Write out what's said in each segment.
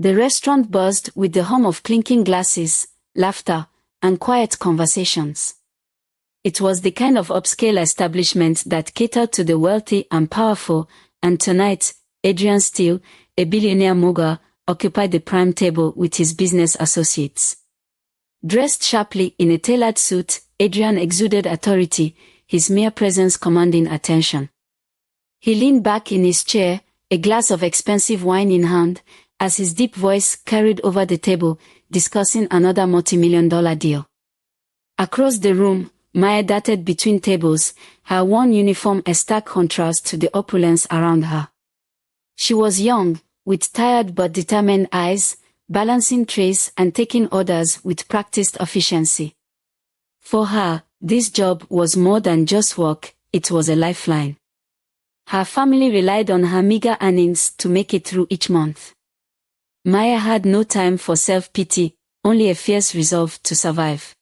The restaurant buzzed with the hum of clinking glasses, laughter, and quiet conversations. It was the kind of upscale establishment that catered to the wealthy and powerful, and tonight, Adrian Steele, a billionaire mogul, occupied the prime table with his business associates. Dressed sharply in a tailored suit, Adrian exuded authority, his mere presence commanding attention. He leaned back in his chair, a glass of expensive wine in hand, as his deep voice carried over the table, discussing another multi-million-dollar deal. Across the room, Maya darted between tables, her worn uniform a stark contrast to the opulence around her. She was young, with tired but determined eyes, balancing trays and taking orders with practiced efficiency. For her, this job was more than just work, it was a lifeline. Her family relied on her meager earnings to make it through each month. Maya had no time for self-pity, only a fierce resolve to survive.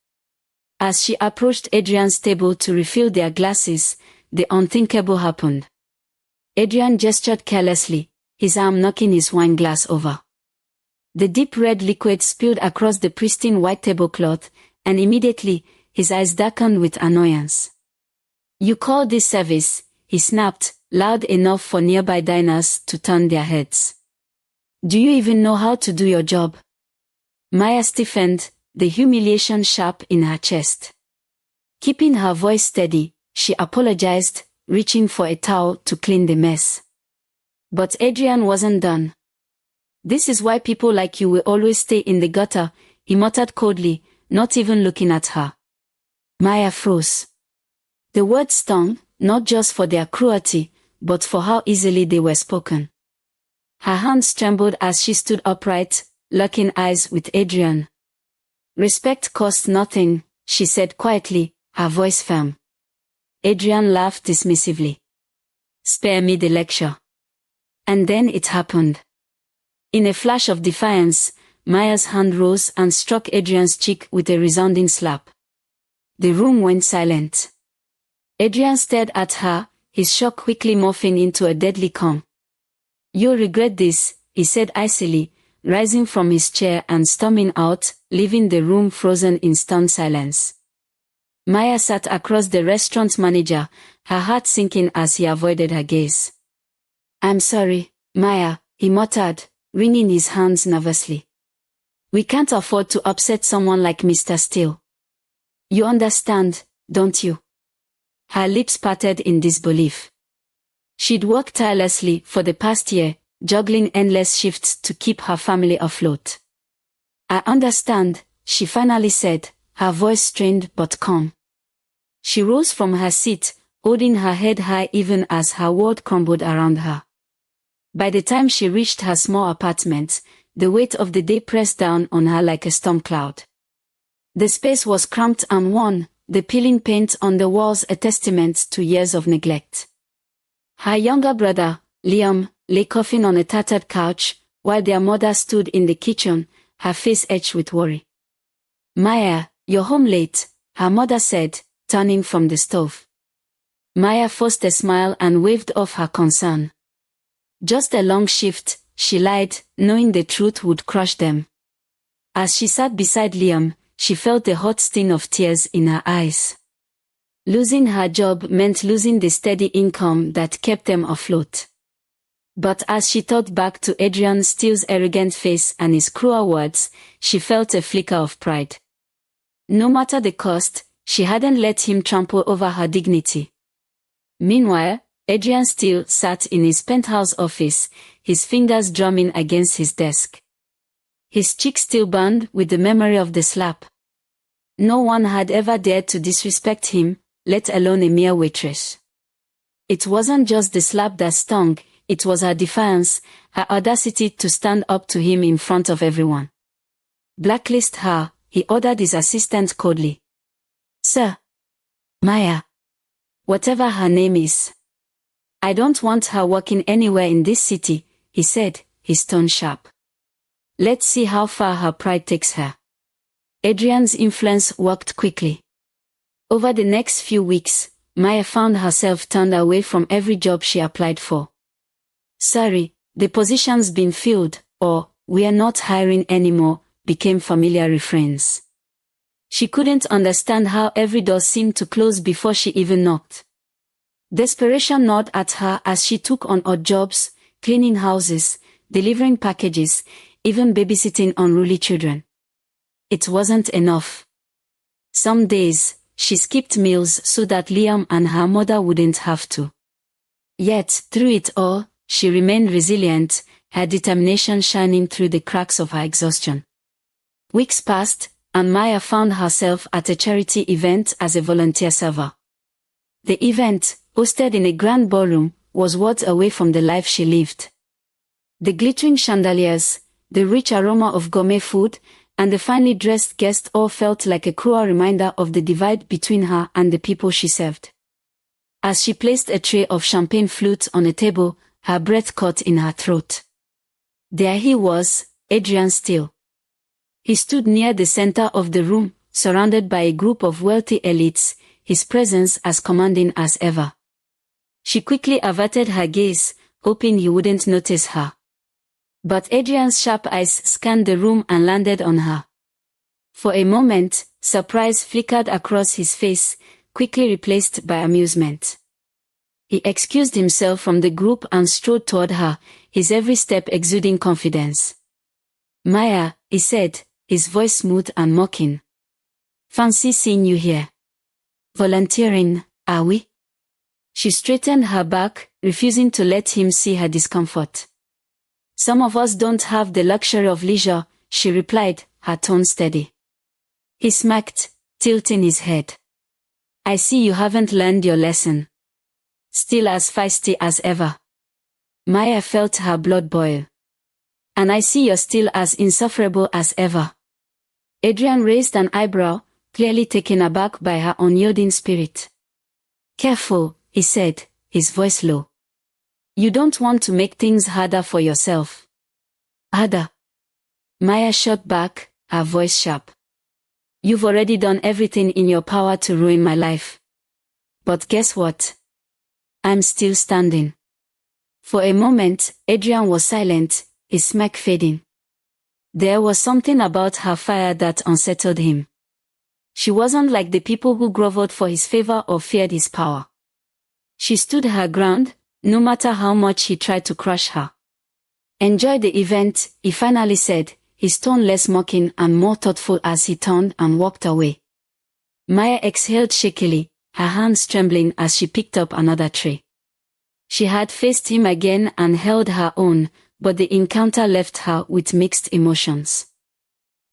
As she approached Adrian's table to refill their glasses, the unthinkable happened. Adrian gestured carelessly, his arm knocking his wine glass over. The deep red liquid spilled across the pristine white tablecloth, and immediately, his eyes darkened with annoyance. "You call this service?" he snapped, loud enough for nearby diners to turn their heads. "Do you even know how to do your job?" Maya stiffened, the humiliation sharp in her chest. Keeping her voice steady, she apologized, reaching for a towel to clean the mess. But Adrian wasn't done. "This is why people like you will always stay in the gutter," he muttered coldly, not even looking at her. Maya froze. The words stung, not just for their cruelty, but for how easily they were spoken. Her hands trembled as she stood upright, locking eyes with Adrian. "Respect costs nothing," she said quietly, her voice firm. Adrian laughed dismissively. "Spare me the lecture." And then it happened. In a flash of defiance, Maya's hand rose and struck Adrian's cheek with a resounding slap. The room went silent. Adrian stared at her, his shock quickly morphing into a deadly calm. "You'll regret this," he said icily, rising from his chair and storming out, leaving the room frozen in stunned silence. Maya sat across the restaurant manager, her heart sinking as he avoided her gaze. "I'm sorry, Maya," he muttered, wringing his hands nervously. "We can't afford to upset someone like Mr. Steele. You understand, don't you?" Her lips parted in disbelief. She'd worked tirelessly for the past year, juggling endless shifts to keep her family afloat. "I understand," she finally said, her voice strained but calm. She rose from her seat, holding her head high even as her world crumbled around her. By the time she reached her small apartment, the weight of the day pressed down on her like a storm cloud. The space was cramped and worn, the peeling paint on the walls a testament to years of neglect. Her younger brother, Liam, lay coughing on a tattered couch, while their mother stood in the kitchen, her face etched with worry. "Maya, you're home late," her mother said, turning from the stove. Maya forced a smile and waved off her concern. "Just a long shift," she lied, knowing the truth would crush them. As she sat beside Liam, she felt the hot sting of tears in her eyes. Losing her job meant losing the steady income that kept them afloat. But as she thought back to Adrian Steele's arrogant face and his cruel words, she felt a flicker of pride. No matter the cost, she hadn't let him trample over her dignity. Meanwhile, Adrian Steele sat in his penthouse office, his fingers drumming against his desk. His cheek still burned with the memory of the slap. No one had ever dared to disrespect him, let alone a mere waitress. It wasn't just the slap that stung, it was her defiance, her audacity to stand up to him in front of everyone. "Blacklist her," he ordered his assistant coldly. "Sir. Maya. Whatever her name is. I don't want her working anywhere in this city," he said, his tone sharp. "Let's see how far her pride takes her." Adrian's influence worked quickly. Over the next few weeks, Maya found herself turned away from every job she applied for. "Sorry, the position's been filled," or "We are not hiring anymore," became familiar refrains. She couldn't understand how every door seemed to close before she even knocked. Desperation gnawed at her as she took on odd jobs, cleaning houses, delivering packages, even babysitting unruly children. It wasn't enough. Some days, she skipped meals so that Liam and her mother wouldn't have to. Yet, through it all, she remained resilient, her determination shining through the cracks of her exhaustion. Weeks passed, and Maya found herself at a charity event as a volunteer server. The event, hosted in a grand ballroom, was worlds away from the life she lived. The glittering chandeliers, the rich aroma of gourmet food, and the finely dressed guests all felt like a cruel reminder of the divide between her and the people she served. As she placed a tray of champagne flutes on a table, her breath caught in her throat. There he was, Adrian Steele. He stood near the center of the room, surrounded by a group of wealthy elites, his presence as commanding as ever. She quickly averted her gaze, hoping he wouldn't notice her. But Adrian's sharp eyes scanned the room and landed on her. For a moment, surprise flickered across his face, quickly replaced by amusement. He excused himself from the group and strode toward her, his every step exuding confidence. "Maya," he said, his voice smooth and mocking. "Fancy seeing you here. Volunteering, are we?" She straightened her back, refusing to let him see her discomfort. "Some of us don't have the luxury of leisure," she replied, her tone steady. He smirked, tilting his head. "I see you haven't learned your lesson. Still as feisty as ever." Maya felt her blood boil. "And I see you're still as insufferable as ever." Adrian raised an eyebrow, clearly taken aback by her unyielding spirit. "Careful," he said, his voice low. "You don't want to make things harder for yourself." "Harder?" Maya shot back, her voice sharp. "You've already done everything in your power to ruin my life. But guess what? I'm still standing." For a moment, Adrian was silent, his smirk fading. There was something about her fire that unsettled him. She wasn't like the people who groveled for his favor or feared his power. She stood her ground, no matter how much he tried to crush her. "Enjoy the event," he finally said, his tone less mocking and more thoughtful as he turned and walked away. Maya exhaled shakily, her hands trembling as she picked up another tray. She had faced him again and held her own, but the encounter left her with mixed emotions.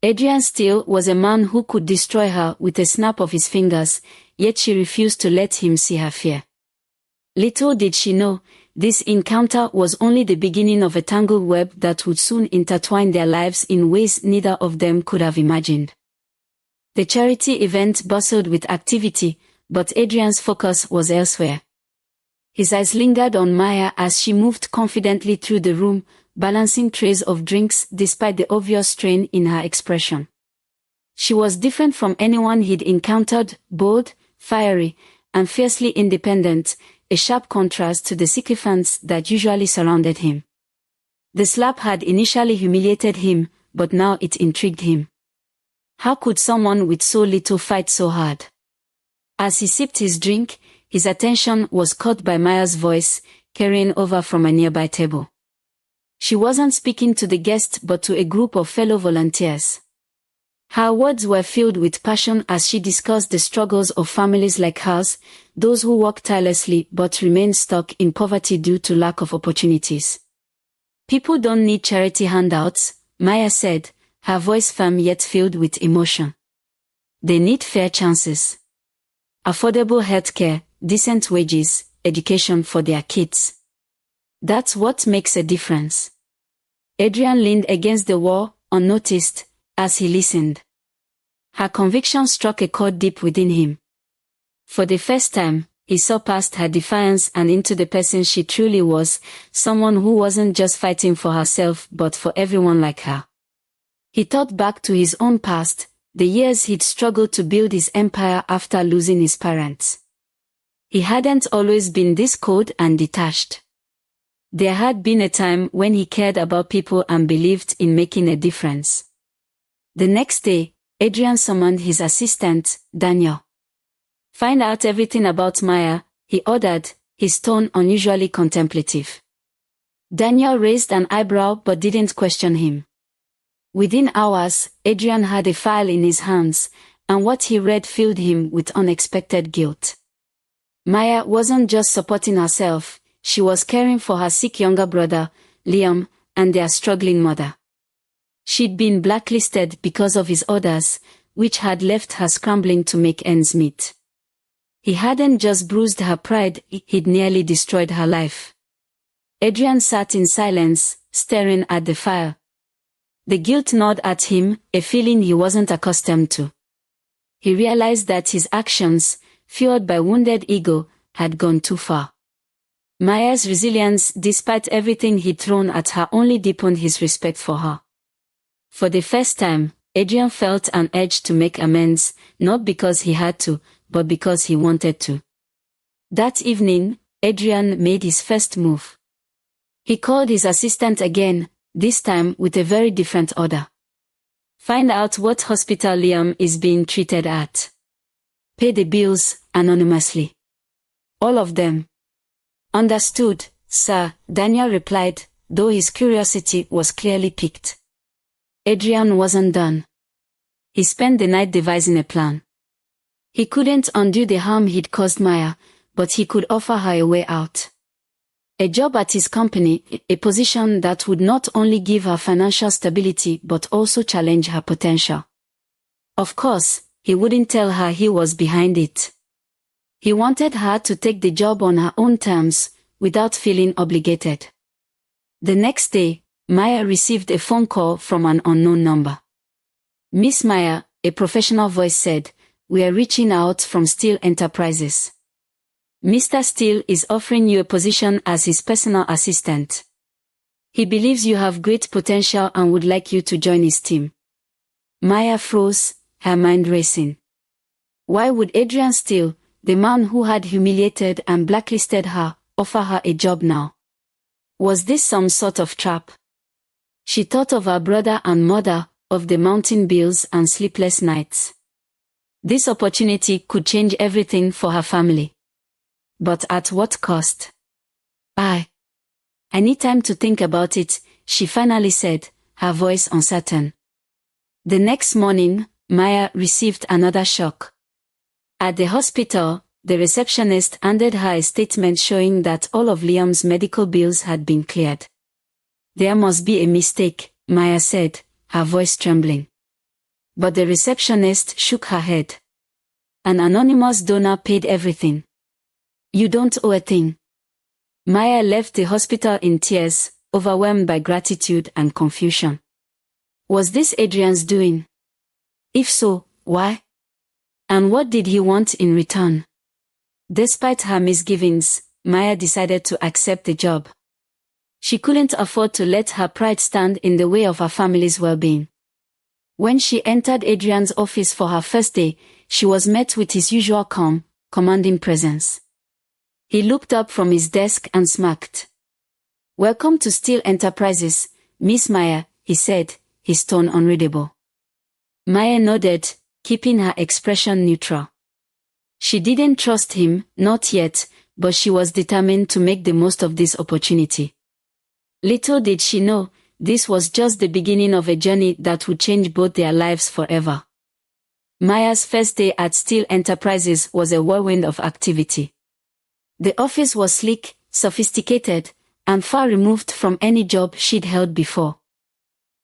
Adrian Steele was a man who could destroy her with a snap of his fingers, yet she refused to let him see her fear. Little did she know, this encounter was only the beginning of a tangled web that would soon intertwine their lives in ways neither of them could have imagined. The charity event bustled with activity, but Adrian's focus was elsewhere. His eyes lingered on Maya as she moved confidently through the room, balancing trays of drinks despite the obvious strain in her expression. She was different from anyone he'd encountered, bold, fiery, and fiercely independent, a sharp contrast to the sycophants that usually surrounded him. The slap had initially humiliated him, but now it intrigued him. How could someone with so little fight so hard? As he sipped his drink, his attention was caught by Maya's voice, carrying over from a nearby table. She wasn't speaking to the guests but to a group of fellow volunteers. Her words were filled with passion as she discussed the struggles of families like hers, those who work tirelessly but remain stuck in poverty due to lack of opportunities. "People don't need charity handouts," Maya said, her voice firm yet filled with emotion. "They need fair chances. Affordable healthcare, decent wages, education for their kids. That's what makes a difference." Adrian leaned against the wall, unnoticed, as he listened. Her conviction struck a chord deep within him. For the first time, he saw past her defiance and into the person she truly was, someone who wasn't just fighting for herself but for everyone like her. He thought back to his own past, the years he'd struggled to build his empire after losing his parents. He hadn't always been this cold and detached. There had been a time when he cared about people and believed in making a difference. The next day, Adrian summoned his assistant, Daniel. "Find out everything about Maya," he ordered, his tone unusually contemplative. Daniel raised an eyebrow but didn't question him. Within hours, Adrian had a file in his hands, and what he read filled him with unexpected guilt. Maya wasn't just supporting herself, she was caring for her sick younger brother, Liam, and their struggling mother. She'd been blacklisted because of his orders, which had left her scrambling to make ends meet. He hadn't just bruised her pride, he'd nearly destroyed her life. Adrian sat in silence, staring at the fire. The guilt gnawed at him, a feeling he wasn't accustomed to. He realized that his actions, fueled by wounded ego, had gone too far. Maya's resilience, despite everything he'd thrown at her, only deepened his respect for her. For the first time, Adrian felt an urge to make amends, not because he had to, but because he wanted to. That evening, Adrian made his first move. He called his assistant again, this time with a very different order. "Find out what hospital Liam is being treated at. Pay the bills, anonymously. All of them." "Understood, sir," Daniel replied, though his curiosity was clearly piqued. Adrian wasn't done. He spent the night devising a plan. He couldn't undo the harm he'd caused Maya, but he could offer her a way out. A job at his company, a position that would not only give her financial stability but also challenge her potential. Of course, he wouldn't tell her he was behind it. He wanted her to take the job on her own terms, without feeling obligated. The next day, Maya received a phone call from an unknown number. "Miss Maya," a professional voice said, "we are reaching out from Steele Enterprises. Mr. Steele is offering you a position as his personal assistant. He believes you have great potential and would like you to join his team." Maya froze, her mind racing. Why would Adrian Steele, the man who had humiliated and blacklisted her, offer her a job now? Was this some sort of trap? She thought of her brother and mother, of the mountain bills and sleepless nights. This opportunity could change everything for her family. But at what cost? I need time to think about it," she finally said, her voice uncertain. The next morning, Maya received another shock. At the hospital, the receptionist handed her a statement showing that all of Liam's medical bills had been cleared. "There must be a mistake," Maya said, her voice trembling. But the receptionist shook her head. "An anonymous donor paid everything. You don't owe a thing." Maya left the hospital in tears, overwhelmed by gratitude and confusion. Was this Adrian's doing? If so, why? And what did he want in return? Despite her misgivings, Maya decided to accept the job. She couldn't afford to let her pride stand in the way of her family's well-being. When she entered Adrian's office for her first day, she was met with his usual calm, commanding presence. He looked up from his desk and smirked. "Welcome to Steele Enterprises, Miss Maya," he said, his tone unreadable. Maya nodded, keeping her expression neutral. She didn't trust him, not yet, but she was determined to make the most of this opportunity. Little did she know, this was just the beginning of a journey that would change both their lives forever. Maya's first day at Steele Enterprises was a whirlwind of activity. The office was sleek, sophisticated, and far removed from any job she'd held before.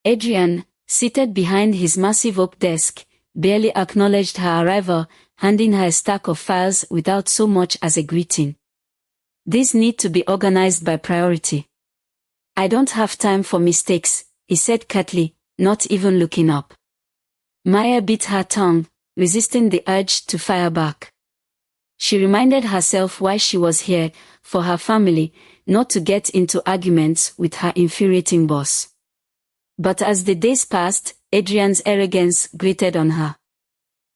Adrian, seated behind his massive oak desk, barely acknowledged her arrival, handing her a stack of files without so much as a greeting. "These need to be organized by priority. I don't have time for mistakes," he said curtly, not even looking up. Maya bit her tongue, resisting the urge to fire back. She reminded herself why she was here, for her family, not to get into arguments with her infuriating boss. But as the days passed, Adrian's arrogance grated on her.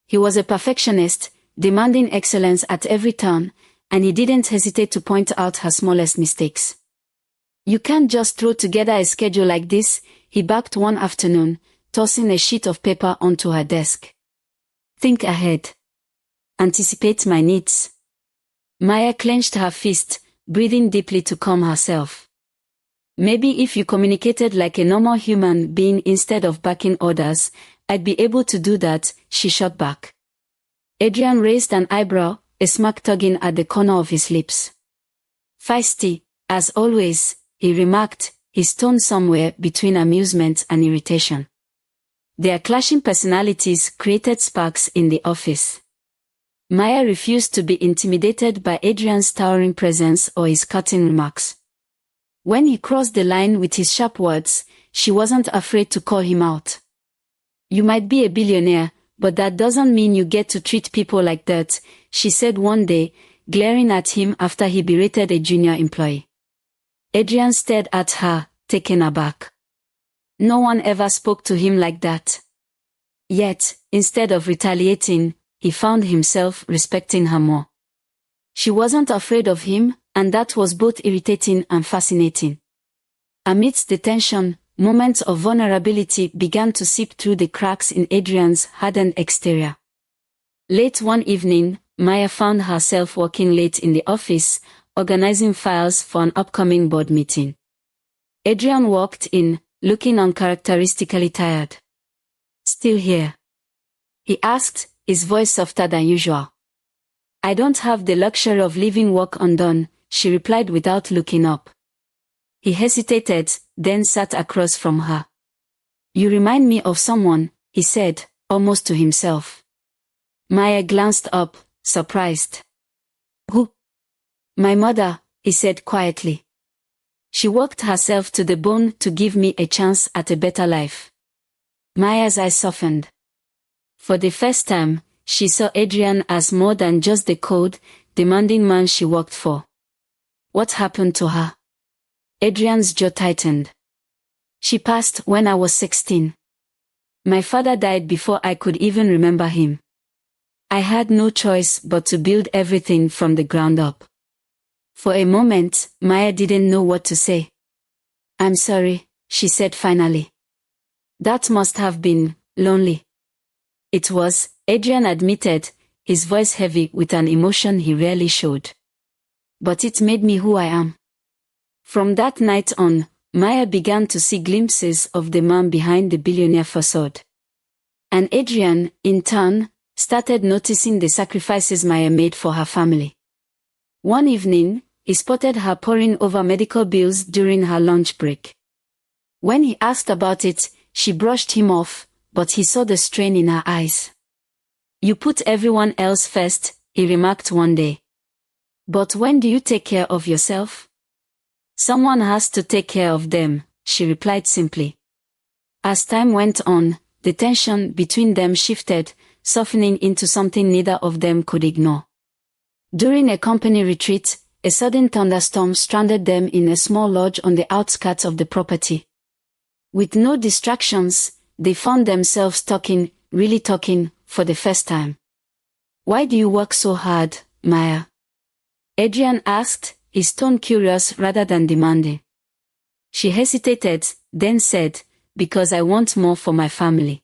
He was a perfectionist, demanding excellence at every turn, and he didn't hesitate to point out her smallest mistakes. You can't just throw together a schedule like this, he barked one afternoon, tossing a sheet of paper onto her desk. Think ahead. Anticipate my needs. Maya clenched her fist, breathing deeply to calm herself. Maybe if you communicated like a normal human being instead of barking orders, I'd be able to do that, she shot back. Adrian raised an eyebrow, a smirk tugging at the corner of his lips. Feisty, as always, he remarked, his tone somewhere between amusement and irritation. Their clashing personalities created sparks in the office. Maya refused to be intimidated by Adrian's towering presence or his cutting remarks. When he crossed the line with his sharp words, she wasn't afraid to call him out. You might be a billionaire, but that doesn't mean you get to treat people like that, she said one day, glaring at him after he berated a junior employee. Adrian stared at her, taken aback. No one ever spoke to him like that. Yet, instead of retaliating, he found himself respecting her more. She wasn't afraid of him, and that was both irritating and fascinating. Amidst the tension, moments of vulnerability began to seep through the cracks in Adrian's hardened exterior. Late one evening, Maya found herself working late in the office, organizing files for an upcoming board meeting. Adrian walked in, looking uncharacteristically tired. Still here? He asked, his voice softer than usual. I don't have the luxury of leaving work undone, she replied without looking up. He hesitated, then sat across from her. You remind me of someone, he said, almost to himself. Maya glanced up, surprised. Who? My mother, he said quietly. She worked herself to the bone to give me a chance at a better life. Maya's eyes softened. For the first time, she saw Adrian as more than just the cold, demanding man she worked for. What happened to her? Adrian's jaw tightened. She passed when I was 16. My father died before I could even remember him. I had no choice but to build everything from the ground up. For a moment, Maya didn't know what to say. I'm sorry, she said finally. That must have been lonely. It was, Adrian admitted, his voice heavy with an emotion he rarely showed. But it made me who I am. From that night on, Maya began to see glimpses of the man behind the billionaire facade. And Adrian, in turn, started noticing the sacrifices Maya made for her family. One evening, he spotted her poring over medical bills during her lunch break. When he asked about it, she brushed him off, but he saw the strain in her eyes. You put everyone else first, he remarked one day. But when do you take care of yourself? Someone has to take care of them, she replied simply. As time went on, the tension between them shifted, softening into something neither of them could ignore. During a company retreat, a sudden thunderstorm stranded them in a small lodge on the outskirts of the property. With no distractions, they found themselves talking, really talking, for the first time. Why do you work so hard, Maya? Adrian asked, his tone curious rather than demanding. She hesitated, then said, because I want more for my family.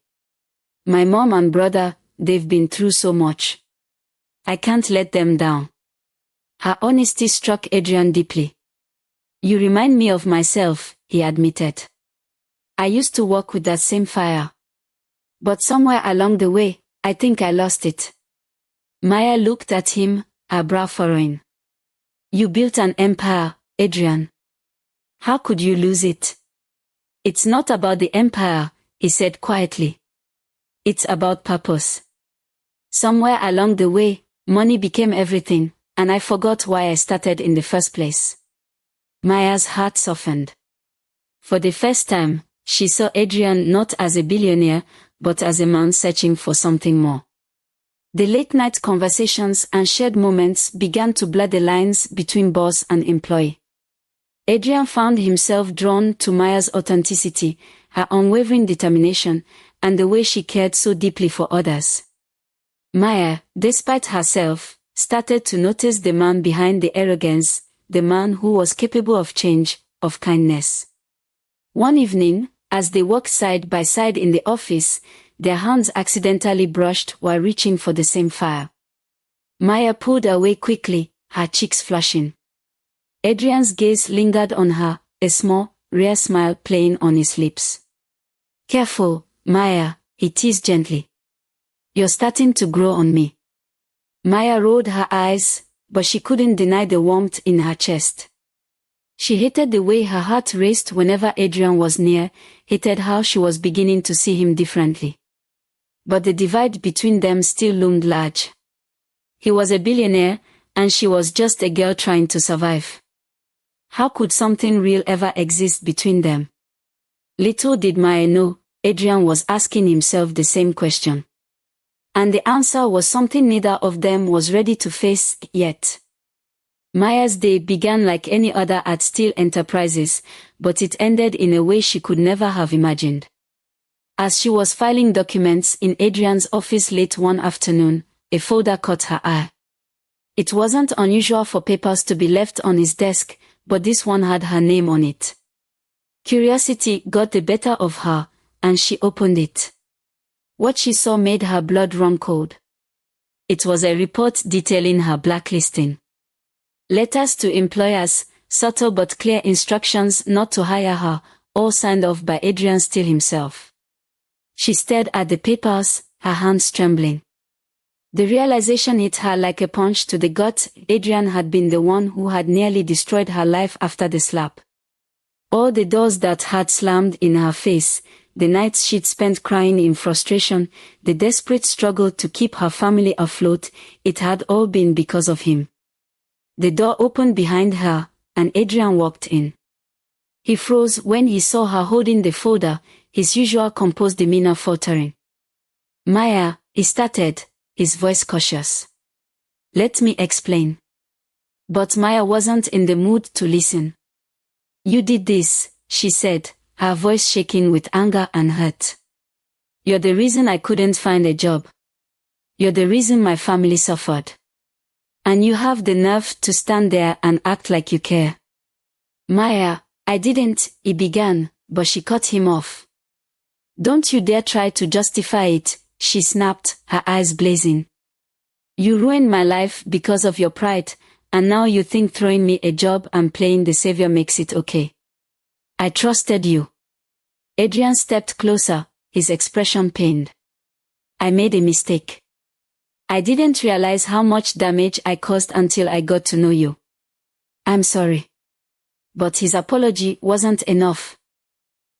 My mom and brother, they've been through so much. I can't let them down. Her honesty struck Adrian deeply. You remind me of myself, he admitted. I used to work with that same fire. But somewhere along the way, I think I lost it. Maya looked at him, her brow furrowing. You built an empire, Adrian. How could you lose it? It's not about the empire, he said quietly. It's about purpose. Somewhere along the way, money became everything, and I forgot why I started in the first place. Maya's heart softened. For the first time, she saw Adrian not as a billionaire, but as a man searching for something more. The late-night conversations and shared moments began to blur the lines between boss and employee. Adrian found himself drawn to Maya's authenticity, her unwavering determination, and the way she cared so deeply for others. Maya, despite herself, started to notice the man behind the arrogance, the man who was capable of change, of kindness. One evening, as they walked side by side in the office, their hands accidentally brushed while reaching for the same file. Maya pulled away quickly, her cheeks flushing. Adrian's gaze lingered on her, a small, rare smile playing on his lips. "Careful, Maya," he teased gently. "You're starting to grow on me." Maya rolled her eyes, but she couldn't deny the warmth in her chest. She hated the way her heart raced whenever Adrian was near, hated how she was beginning to see him differently. But the divide between them still loomed large. He was a billionaire, and she was just a girl trying to survive. How could something real ever exist between them? Little did Maya know, Adrian was asking himself the same question. And the answer was something neither of them was ready to face yet. Maya's day began like any other at Steel Enterprises, but it ended in a way she could never have imagined. As she was filing documents in Adrian's office late one afternoon, a folder caught her eye. It wasn't unusual for papers to be left on his desk, but this one had her name on it. Curiosity got the better of her, and she opened it. What she saw made her blood run cold. It was a report detailing her blacklisting. Letters to employers, subtle but clear instructions not to hire her, all signed off by Adrian Steele himself. She stared at the papers, her hands trembling. The realization hit her like a punch to the gut. Adrian had been the one who had nearly destroyed her life after the slap. All the doors that had slammed in her face, the nights she'd spent crying in frustration, the desperate struggle to keep her family afloat, it had all been because of him. The door opened behind her, and Adrian walked in. He froze when he saw her holding the folder, his usual composed demeanor faltering. "Maya," he started, his voice cautious. "Let me explain." But Maya wasn't in the mood to listen. "You did this," she said, her voice shaking with anger and hurt. "You're the reason I couldn't find a job. You're the reason my family suffered. And you have the nerve to stand there and act like you care." "Maya, I didn't," he began, but she cut him off. "Don't you dare try to justify it," she snapped, her eyes blazing. "You ruined my life because of your pride, and now you think throwing me a job and playing the savior makes it okay. I trusted you." Adrian stepped closer, his expression pained. "I made a mistake. I didn't realize how much damage I caused until I got to know you. I'm sorry." But his apology wasn't enough.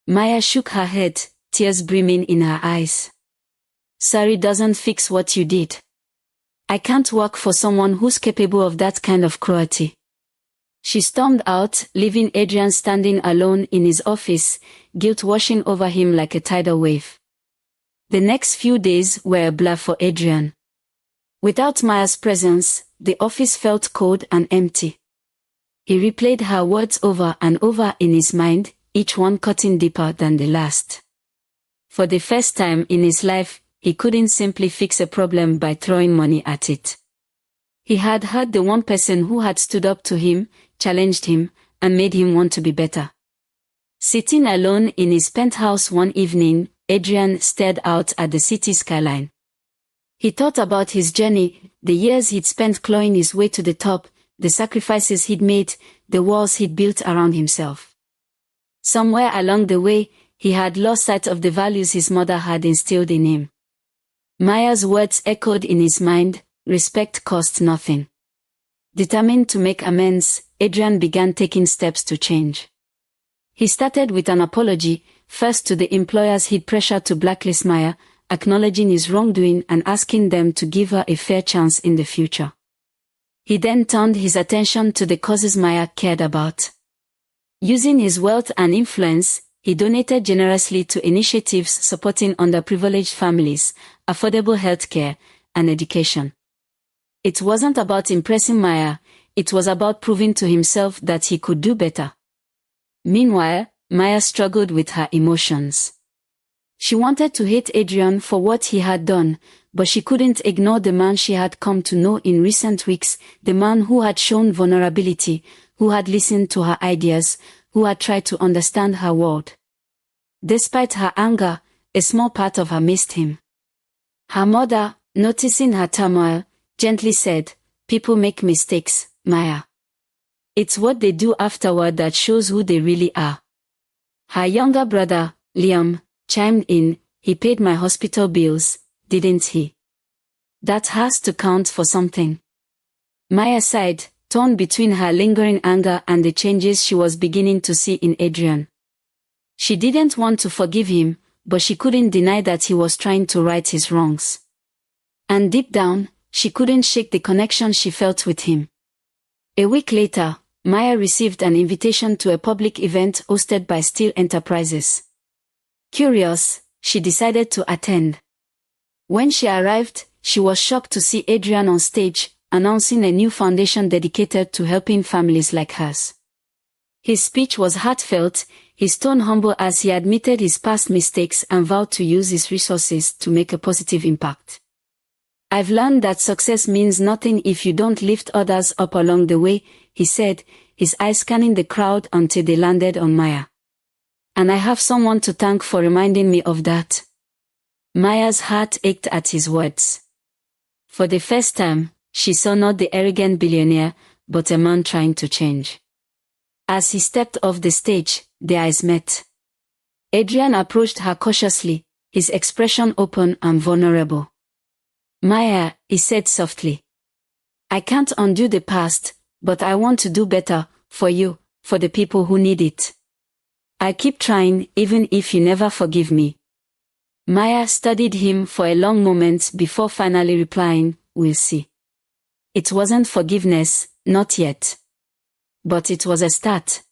Maya shook her head, tears brimming in her eyes. "Sorry doesn't fix what you did. I can't work for someone who's capable of that kind of cruelty." She stormed out, leaving Adrian standing alone in his office, guilt washing over him like a tidal wave. The next few days were a blur for Adrian. Without Maya's presence, the office felt cold and empty. He replayed her words over and over in his mind, each one cutting deeper than the last. For the first time in his life, he couldn't simply fix a problem by throwing money at it. He had hurt the one person who had stood up to him, challenged him, and made him want to be better. Sitting alone in his penthouse one evening, Adrian stared out at the city skyline. He thought about his journey, the years he'd spent clawing his way to the top, the sacrifices he'd made, the walls he'd built around himself. Somewhere along the way, he had lost sight of the values his mother had instilled in him. Maya's words echoed in his mind, respect cost nothing. Determined to make amends, Adrian began taking steps to change. He started with an apology, first to the employers he'd pressured to blacklist Maya, acknowledging his wrongdoing and asking them to give her a fair chance in the future. He then turned his attention to the causes Maya cared about. Using his wealth and influence, he donated generously to initiatives supporting underprivileged families, affordable healthcare, and education. It wasn't about impressing Maya, it was about proving to himself that he could do better. Meanwhile, Maya struggled with her emotions. She wanted to hate Adrian for what he had done, but she couldn't ignore the man she had come to know in recent weeks, the man who had shown vulnerability, who had listened to her ideas, who had tried to understand her world. Despite her anger, a small part of her missed him. Her mother, noticing her turmoil, gently said, "People make mistakes, Maya. It's what they do afterward that shows who they really are." Her younger brother, Liam, chimed in, "He paid my hospital bills, didn't he? That has to count for something." Maya sighed, torn between her lingering anger and the changes she was beginning to see in Adrian. She didn't want to forgive him, but she couldn't deny that he was trying to right his wrongs. And deep down, she couldn't shake the connection she felt with him. A week later, Maya received an invitation to a public event hosted by Steel Enterprises. Curious, she decided to attend. When she arrived, she was shocked to see Adrian on stage, announcing a new foundation dedicated to helping families like hers. His speech was heartfelt, his tone humble as he admitted his past mistakes and vowed to use his resources to make a positive impact. "I've learned that success means nothing if you don't lift others up along the way," he said, his eyes scanning the crowd until they landed on Maya. "And I have someone to thank for reminding me of that." Maya's heart ached at his words. For the first time, she saw not the arrogant billionaire, but a man trying to change. As he stepped off the stage, their eyes met. Adrian approached her cautiously, his expression open and vulnerable. "Maya," he said softly. "I can't undo the past, but I want to do better, for you, for the people who need it. I keep trying, even if you never forgive me." Maya studied him for a long moment before finally replying, "We'll see." It wasn't forgiveness, not yet. But it was a start.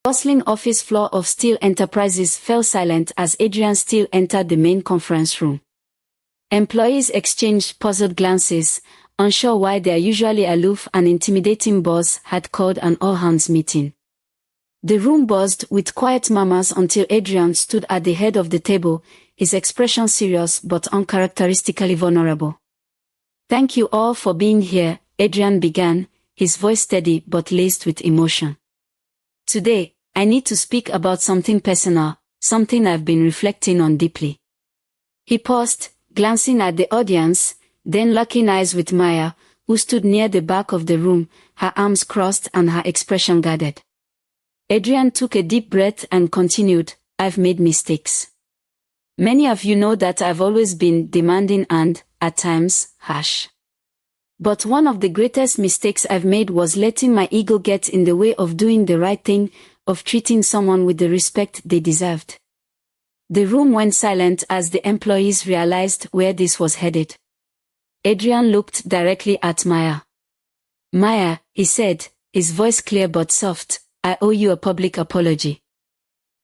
The bustling office floor of Steel Enterprises fell silent as Adrian Steele entered the main conference room. Employees exchanged puzzled glances, unsure why their usually aloof and intimidating boss had called an all-hands meeting. The room buzzed with quiet murmurs until Adrian stood at the head of the table, his expression serious but uncharacteristically vulnerable. "Thank you all for being here," Adrian began, his voice steady but laced with emotion. "Today, I need to speak about something personal, something I've been reflecting on deeply." He paused, glancing at the audience, then locking eyes with Maya, who stood near the back of the room, her arms crossed and her expression guarded. Adrian took a deep breath and continued, "I've made mistakes. Many of you know that I've always been demanding and, at times, harsh. But one of the greatest mistakes I've made was letting my ego get in the way of doing the right thing, of treating someone with the respect they deserved." The room went silent as the employees realized where this was headed. Adrian looked directly at Maya. "Maya," he said, his voice clear but soft, "I owe you a public apology.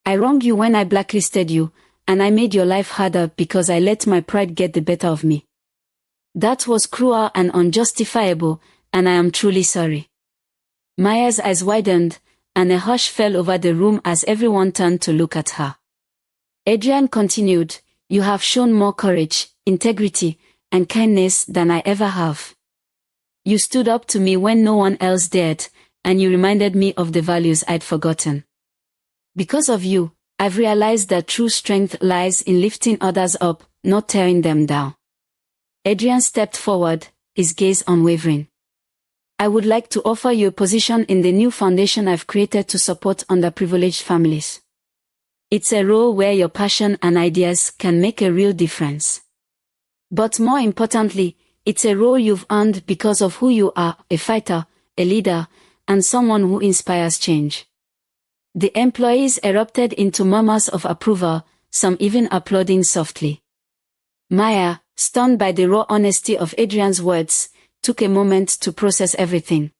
I wronged you when I blacklisted you, and I made your life harder because I let my pride get the better of me. That was cruel and unjustifiable, and I am truly sorry." Maya's eyes widened, and a hush fell over the room as everyone turned to look at her. Adrian continued, "You have shown more courage, integrity, and kindness than I ever have. You stood up to me when no one else dared, and you reminded me of the values I'd forgotten. Because of you, I've realized that true strength lies in lifting others up, not tearing them down." Adrian stepped forward, his gaze unwavering. "I would like to offer you a position in the new foundation I've created to support underprivileged families. It's a role where your passion and ideas can make a real difference. But more importantly, it's a role you've earned because of who you are, a fighter, a leader, and someone who inspires change." The employees erupted into murmurs of approval, some even applauding softly. Maya, stunned by the raw honesty of Adrian's words, took a moment to process everything.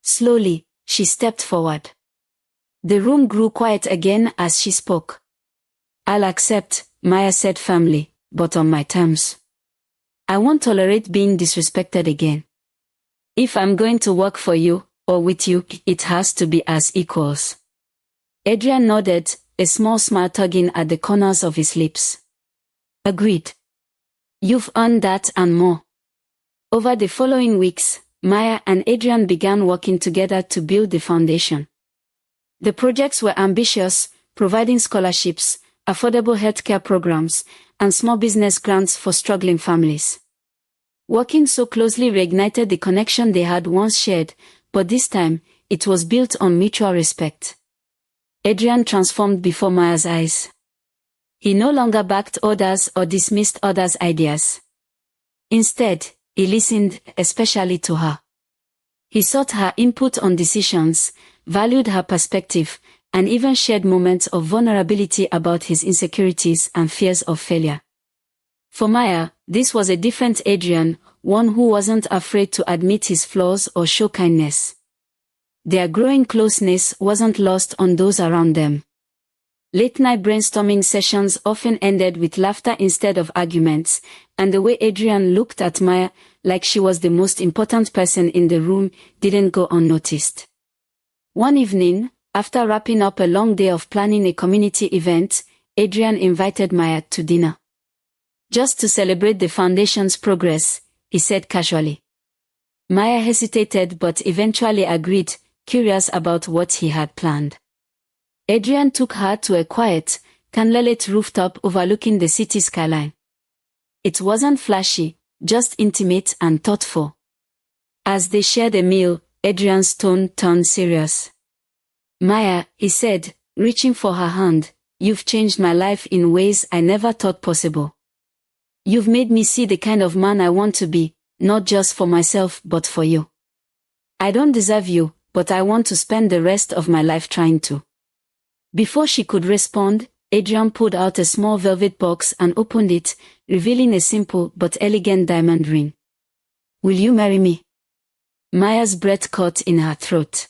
Slowly, she stepped forward. The room grew quiet again as she spoke. "I'll accept," Maya said firmly, "but on my terms. I won't tolerate being disrespected again. If I'm going to work for you, or with you, it has to be as equals." Adrian nodded, a small smile tugging at the corners of his lips. "Agreed. You've earned that and more." Over the following weeks, Maya and Adrian began working together to build the foundation. The projects were ambitious, providing scholarships, affordable healthcare programs, and small business grants for struggling families. Working so closely reignited the connection they had once shared, but this time, it was built on mutual respect. Adrian transformed before Maya's eyes. He no longer backed orders or dismissed others' ideas. Instead, he listened, especially to her. He sought her input on decisions, valued her perspective, and even shared moments of vulnerability about his insecurities and fears of failure. For Maya, this was a different Adrian, one who wasn't afraid to admit his flaws or show kindness. Their growing closeness wasn't lost on those around them. Late-night brainstorming sessions often ended with laughter instead of arguments, and the way Adrian looked at Maya, like she was the most important person in the room, didn't go unnoticed. One evening, after wrapping up a long day of planning a community event, Adrian invited Maya to dinner. Just to celebrate the foundation's progress, he said casually. Maya hesitated but eventually agreed, curious about what he had planned. Adrian took her to a quiet, candlelit rooftop overlooking the city skyline. It wasn't flashy, just intimate and thoughtful. As they shared a meal, Adrian's tone turned serious. Maya, he said, reaching for her hand, you've changed my life in ways I never thought possible. You've made me see the kind of man I want to be, not just for myself but for you. I don't deserve you, but I want to spend the rest of my life trying to. Before she could respond, Adrian pulled out a small velvet box and opened it, revealing a simple but elegant diamond ring. Will you marry me? Maya's breath caught in her throat.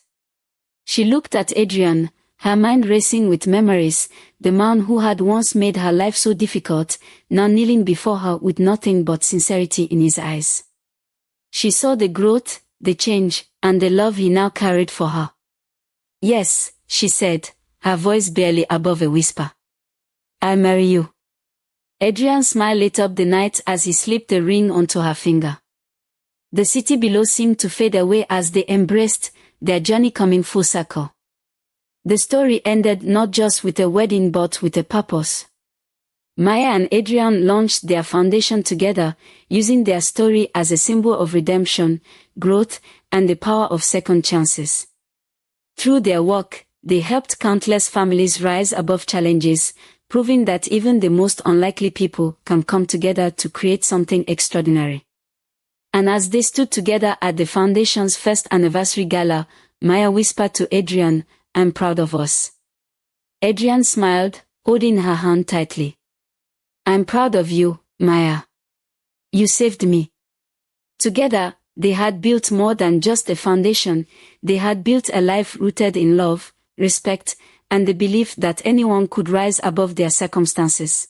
She looked at Adrian, her mind racing with memories, the man who had once made her life so difficult, now kneeling before her with nothing but sincerity in his eyes. She saw the growth, the change, and the love he now carried for her. Yes, she said, her voice barely above a whisper. I'll marry you. Adrian's smile lit up the night as he slipped the ring onto her finger. The city below seemed to fade away as they embraced, their journey coming full circle. The story ended not just with a wedding but with a purpose. Maya and Adrian launched their foundation together, using their story as a symbol of redemption, growth, and the power of second chances. Through their work, they helped countless families rise above challenges, proving that even the most unlikely people can come together to create something extraordinary. And as they stood together at the foundation's first anniversary gala, Maya whispered to Adrian, I'm proud of us. Adrian smiled, holding her hand tightly. I'm proud of you, Maya. You saved me. Together, they had built more than just a foundation, they had built a life rooted in love, respect, and the belief that anyone could rise above their circumstances.